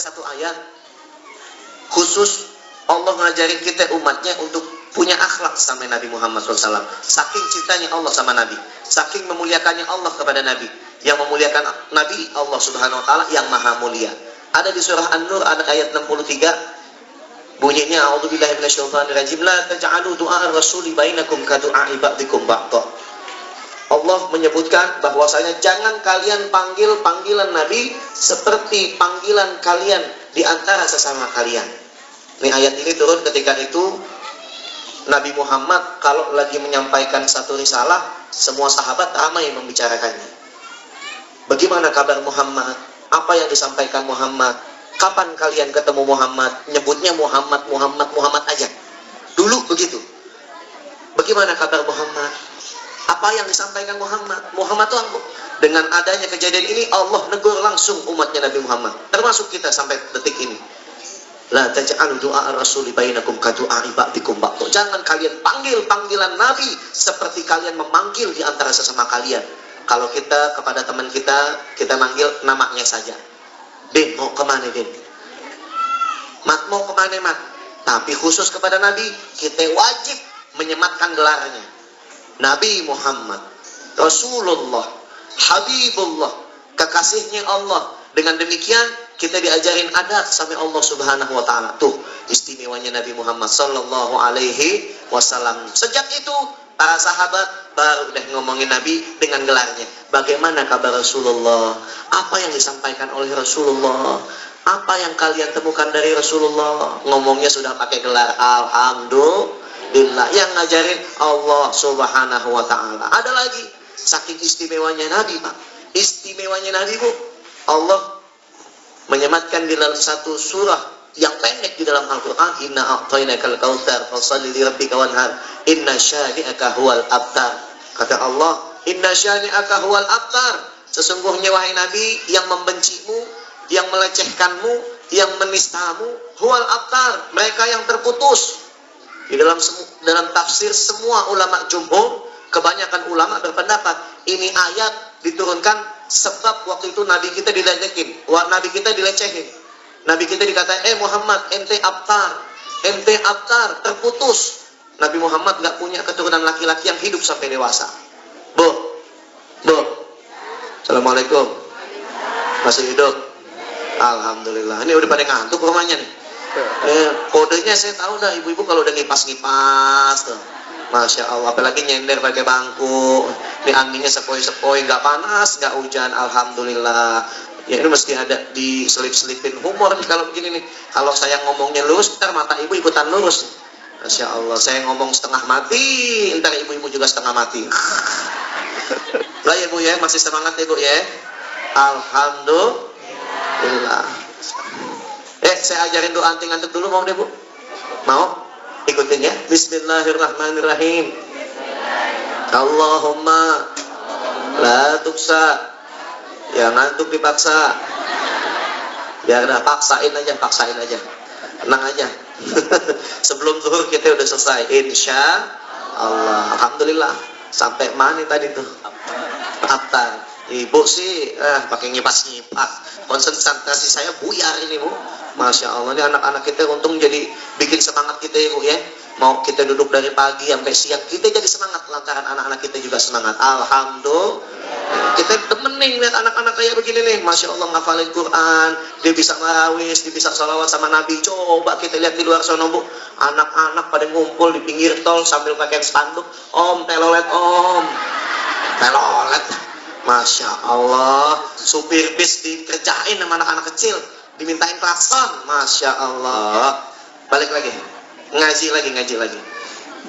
satu ayat khusus Allah ngajarin kita umatnya untuk punya akhlak sama Nabi Muhammad SAW. Saking cintanya Allah sama Nabi, saking memuliakannya Allah kepada Nabi. Yang memuliakan Nabi Allah Subhanahu Wa Taala yang maha mulia. Ada di surah An-Nur, ada ayat 63. Bunyinya, A'udzubillahi minasyaitonirrajim, la taj'alu du'a ar-rasuli bainakum ka du'a ba'dikum ba'dha. Allah menyebutkan bahwasanya jangan kalian panggil panggilan Nabi seperti panggilan kalian di antara sesama kalian. Ini ayat ini turun ketika itu Nabi Muhammad kalau lagi menyampaikan satu risalah, semua sahabat ramai membicarakannya. Bagaimana kabar Muhammad? Apa yang disampaikan Muhammad? Kapan kalian ketemu Muhammad? Nyebutnya Muhammad, Muhammad, Muhammad aja. Dulu begitu. Bagaimana kabar Muhammad? Apa yang disampaikan Muhammad? Muhammad itu dengan adanya kejadian ini Allah negur langsung umatnya Nabi Muhammad. Termasuk kita sampai detik ini. La taj'alu du'a ar-rasuli bainakum ka du'a ba'dikum ba'dha. Jangan kalian panggil panggilan Nabi seperti kalian memanggil di antara sesama kalian. Kalau kita kepada teman kita manggil namanya saja. Din, mau kemana Din? Mat, mau kemana Mat? Tapi khusus kepada Nabi, kita wajib menyematkan gelarnya. Nabi Muhammad, Rasulullah, Habibullah, kekasihnya Allah. Dengan demikian, kita diajarin adab sama Allah Subhanahu Wa Taala. Tuh, istimewanya Nabi Muhammad Sallallahu Alaihi Wasallam. Sejak itu, para sahabat baru udah ngomongin Nabi dengan gelarnya. Bagaimana kabar Rasulullah? Apa yang disampaikan oleh Rasulullah? Apa yang kalian temukan dari Rasulullah? Ngomongnya sudah pakai gelar. Alhamdulillah. Yang ngajarin Allah Subhanahu Wa Taala. Ada lagi, saking istimewanya Nabi, Pak. Istimewanya Nabi, Bu. Allah menyematkan di dalam satu surah yang pendek di dalam Al-Quran, Inna a'tainakal kautsar fasholli li rabbika wanhar inna syani'aka huwal abtar. Kata Allah, Inna syani'aka huwal abtar. Sesungguhnya wahai Nabi, yang membencimu, yang melecehkanmu, yang menistamu, huwal abtar, mereka yang terputus. Di dalam tafsir semua ulama jumhur, kebanyakan ulama berpendapat ini ayat diturunkan sebab waktu itu Nabi kita diledekin, Nabi kita dilecehin, Nabi kita dikata, Muhammad, ente abtar, terputus. Nabi Muhammad nggak punya keturunan laki-laki yang hidup sampai dewasa. Bu, Assalamualaikum. Masih hidup? Alhamdulillah. Ini udah pada ngantuk rumahnya nih. Kodenya saya tahu dah, ibu-ibu kalau udah ngipas tuh. Masya Allah, apalagi nyender pakai bangku, ini anginnya sepoi-sepoi, nggak panas, nggak hujan, alhamdulillah. Ya ini mesti ada diselip-selipin humor nih kalau begini nih. Kalau saya ngomongnya lurus, ntar mata ibu ikutan lurus. Masya Allah, saya ngomong setengah mati, ntar ibu-ibu juga setengah mati. Lah ya Bu ya, masih semangat ya Bu ya. Alhamdulillah. Saya ajarin doa anting-antuk dulu, mau deh Bu? Mau? Ikutin ya. Bismillahirrahmanirrahim. Allahumma la tuksa. Ya ngantuk dipaksa. Biar dah paksain aja. Tenang aja. Sebelum zuhur kita udah selesai. Insya Allah. Alhamdulillah. Sampai mana tadi tuh? Abtar. Ibu sih pakai nyipas-nyipas. Konsentrasi saya buyar ini Bu. Masya Allah, ini anak-anak kita untung jadi bikin semangat kita ya Bu ya. Mau kita duduk dari pagi sampai siang, kita jadi semangat lantaran anak-anak kita juga semangat. Alhamdulillah. Kita temen nih lihat anak-anak kayak begini nih. Masya Allah, ngafalin Quran, dia bisa ngarawis, dia bisa sholawat sama Nabi. Coba kita lihat di luar sana Bu, anak-anak pada ngumpul di pinggir tol sambil pakai spanduk, Om telolet Om, telolet. Masya Allah, supir bis dikerjain sama anak-anak kecil, dimintain klakson. Masya Allah. Balik lagi, ngaji lagi.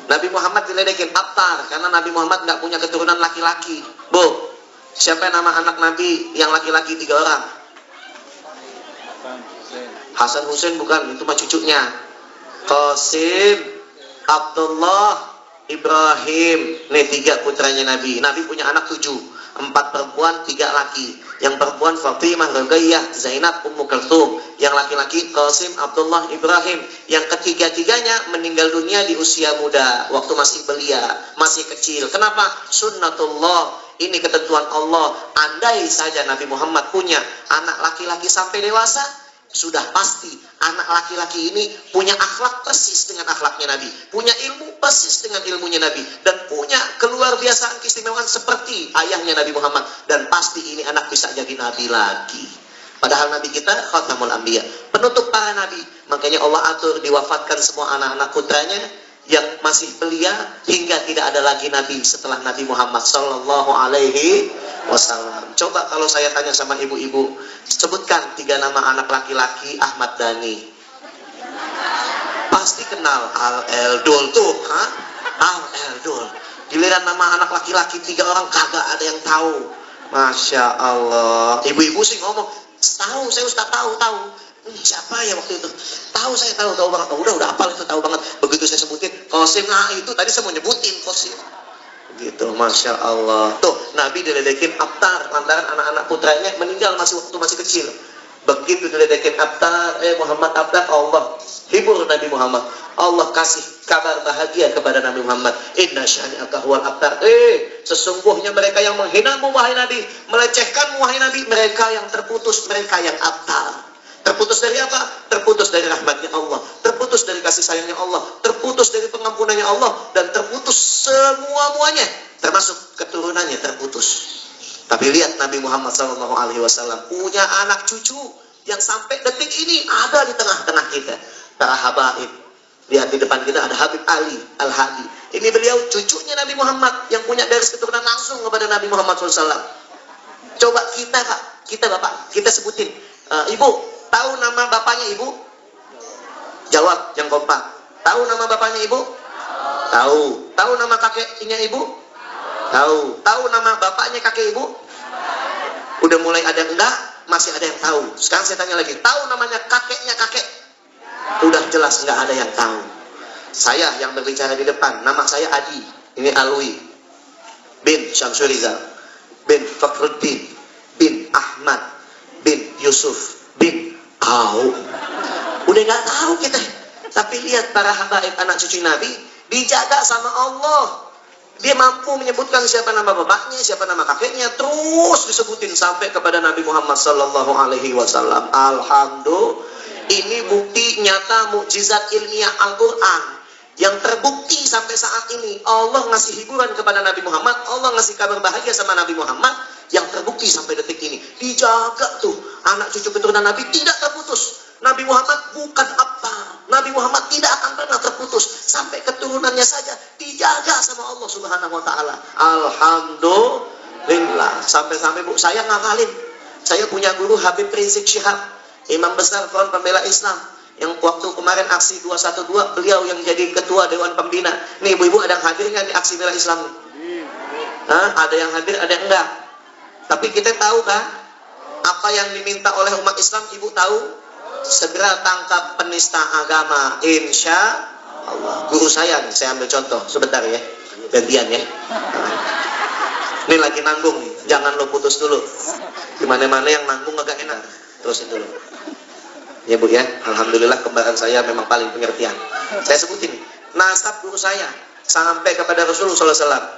Nabi Muhammad diledekin abtar karena Nabi Muhammad nggak punya keturunan laki-laki. Bu, siapa nama anak Nabi yang laki-laki 3 orang? Hasan Husain bukan, itu mah cucunya. Qasim, Abdullah, Ibrahim. Nih 3 putranya Nabi. Nabi punya anak 7. 4 perempuan, 3 laki. Yang perempuan Fatimah, Ruqayyah, Zainab, Ummu Kulthum. Yang laki-laki Qasim, Abdullah, Ibrahim. Yang ketiga-tiganya meninggal dunia di usia muda, waktu masih belia, masih kecil. Kenapa? Sunnatullah. Ini ketentuan Allah. Andai saja Nabi Muhammad punya anak laki-laki sampai dewasa, sudah pasti anak laki-laki ini punya akhlak persis dengan akhlaknya Nabi, punya ilmu persis dengan ilmunya Nabi, dan punya keluar biasaan keistimewaan seperti ayahnya Nabi Muhammad, dan pasti ini anak bisa jadi Nabi lagi. Padahal Nabi kita khatamul anbiya, penutup para Nabi. Makanya Allah atur diwafatkan semua anak-anak putranya yang masih belia hingga tidak ada lagi Nabi setelah Nabi Muhammad Sallallahu Alaihi Wasallam. Coba kalau saya tanya sama ibu-ibu, sebutkan 3 nama anak laki-laki Ahmad Dhani. Pasti kenal Al-Eldul tuh, Al-Eldul. Giliran nama anak laki-laki 3 orang kagak ada yang tahu. Masya Allah. Ibu-ibu sih ngomong, tahu, saya Ustaz tahu. Siapa ya waktu itu? Tahu, saya tahu banget. Udah hafal itu, tahu banget. Begitu saya sebutin Qasim, nah itu tadi saya mau nyebutin Qasim. Gitu, Masya Allah. Tuh, Nabi diledekin Abtar lantaran anak-anak putranya meninggal waktu masih kecil. Begitu diledekin Abtar, Muhammad Abtar, Allah hibur Nabi Muhammad. Allah kasih kabar bahagia kepada Nabi Muhammad. Inna syani'aka huwal abtar. Sesungguhnya mereka yang menghinamu wahai Nabi, melecehkanmu wahai Nabi, mereka yang terputus, mereka yang abtar. Terputus dari apa? Terputus dari rahmatnya Allah, terputus dari kasih sayangnya Allah, terputus dari pengampunannya Allah, dan terputus semua-muanya, termasuk keturunannya terputus. Tapi lihat Nabi Muhammad SAW punya anak cucu yang sampai detik ini ada di tengah-tengah kita. Para habaib. Lihat di depan kita ada Habib Ali Al-Hadi. Ini beliau cucunya Nabi Muhammad yang punya garis keturunan langsung kepada Nabi Muhammad SAW. Coba kita Pak, kita Bapak, kita sebutin. Ibu, tahu nama bapaknya Ibu? Jawab yang kompak. Tahu nama bapaknya Ibu? Tahu. Tahu nama kakeknya Ibu? Tahu. Tahu nama bapaknya kakek Ibu? Udah mulai ada yang enggak, masih ada yang tahu. Sekarang saya tanya lagi, tahu namanya kakeknya kakek? Udah jelas enggak ada yang tahu. Saya yang berbicara di depan, nama saya Adi. Ini Alwi bin Syamsurizal bin Fakhruddin bin Ahmad bin Yusuf bin Kau. Udah nggak tahu kita. Tapi lihat para habaib anak cucu Nabi dijaga sama Allah. Dia mampu menyebutkan siapa nama bapaknya, siapa nama kakeknya, terus disebutin sampai kepada Nabi Muhammad Sallallahu Alaihi Wasallam. Alhamdulillah. Ini bukti nyata mukjizat ilmiah Al-Quran yang terbukti sampai saat ini. Allah ngasih hiburan kepada Nabi Muhammad, Allah ngasih kabar bahagia sama Nabi Muhammad yang terbukti sampai detik ini. Dijaga tuh anak cucu keturunan Nabi tidak terputus. Nabi Muhammad bukan apa, Nabi Muhammad tidak akan pernah terputus sampai keturunannya saja dijaga sama Allah Subhanahu Wa Taala. Alhamdulillah. Sampai-sampai Bu saya ngafalin. Saya punya guru Habib Rizik Syihab, Imam besar Front Pembela Islam, yang waktu kemarin aksi 212 beliau yang jadi ketua Dewan Pembina. Nih ibu-ibu ada yang hadir nggak di aksi bela Islam? Ada yang hadir, ada yang enggak. Tapi kita tahu kan apa yang diminta oleh umat Islam? Ibu tahu? Segera tangkap penista agama, insya Allah. Guru saya nih, saya ambil contoh sebentar ya, gantian ya. Ini lagi nanggung nih, jangan lo putus dulu. Dimana-mana yang nanggung agak enak, terusin dulu. Ya Bu ya, alhamdulillah kembaran saya memang paling pengertian. Saya sebutin nasab guru saya sampai kepada Rasulullah SAW.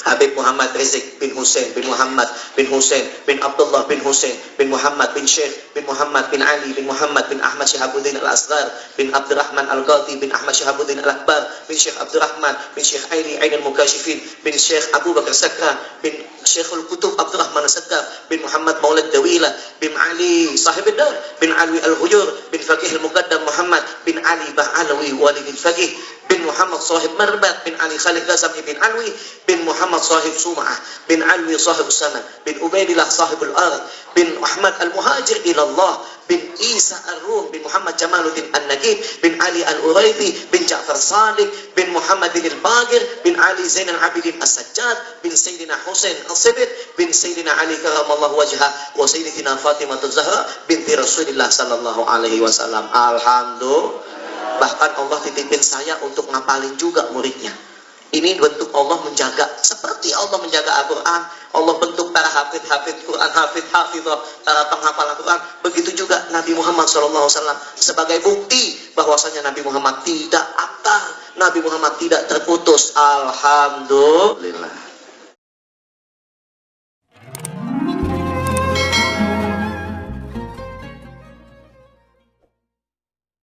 Habib Muhammad Rizik bin Hussein bin Muhammad bin Hussein bin Abdullah bin Hussein bin Muhammad bin Syekh bin Muhammad bin Ali bin Muhammad bin Ahmad Syihabuddin Al-Asghar bin Abdurrahman Al-Qadhi bin Ahmad Syihabuddin Al-Akbar bin Syekh Abdurrahman bin Syekh Aini Ain Al-Mukashifin bin Syekh Abu Bakar Sakra bin Syekhul Kutub Abdurrahman As-Sakar bin Muhammad Maulad Dawila bin Ali Sahib Ad-Dar bin Alwi Al-Ghuyur bin Faqih Al-Muqaddam Muhammad bin Ali Ba'alawi Walid Al-Faqih bin Muhammad Sahib Marbat bin Ali Khalid Ghazali bin Alwi bin Muhammad Sahib Sum'ah bin Alwi Sahib Samad bin Ubaidillah Sahibul Ard bin Ahmad Al-Muhajir ilallah bin Isa Ar-Rum bin Muhammad Jamaluddin An-Nagib bin Ali Al-Uraifi bin Ja'far Sadiq bin Muhammad Al-Bagir bin Ali Zainal Abidin As-Sajjad bin Sayyidina Husain Al-Sibit bin Sayyidina Ali Karamallahu Wajhah wa Sayyidatina Fatimah Az-Zahra binti Rasulillah Sallallahu Alaihi Wasallam. Alhamdulillah. Bahkan Allah titipin saya untuk ngapalin juga muridnya. Ini bentuk Allah menjaga. Seperti Allah menjaga Al-Quran, Allah bentuk para hafid-hafid Quran, hafid-hafidhah, para penghafal Al-Quran. Begitu juga Nabi Muhammad SAW sebagai bukti bahwasanya Nabi Muhammad tidak abtar, Nabi Muhammad tidak terputus. Alhamdulillah.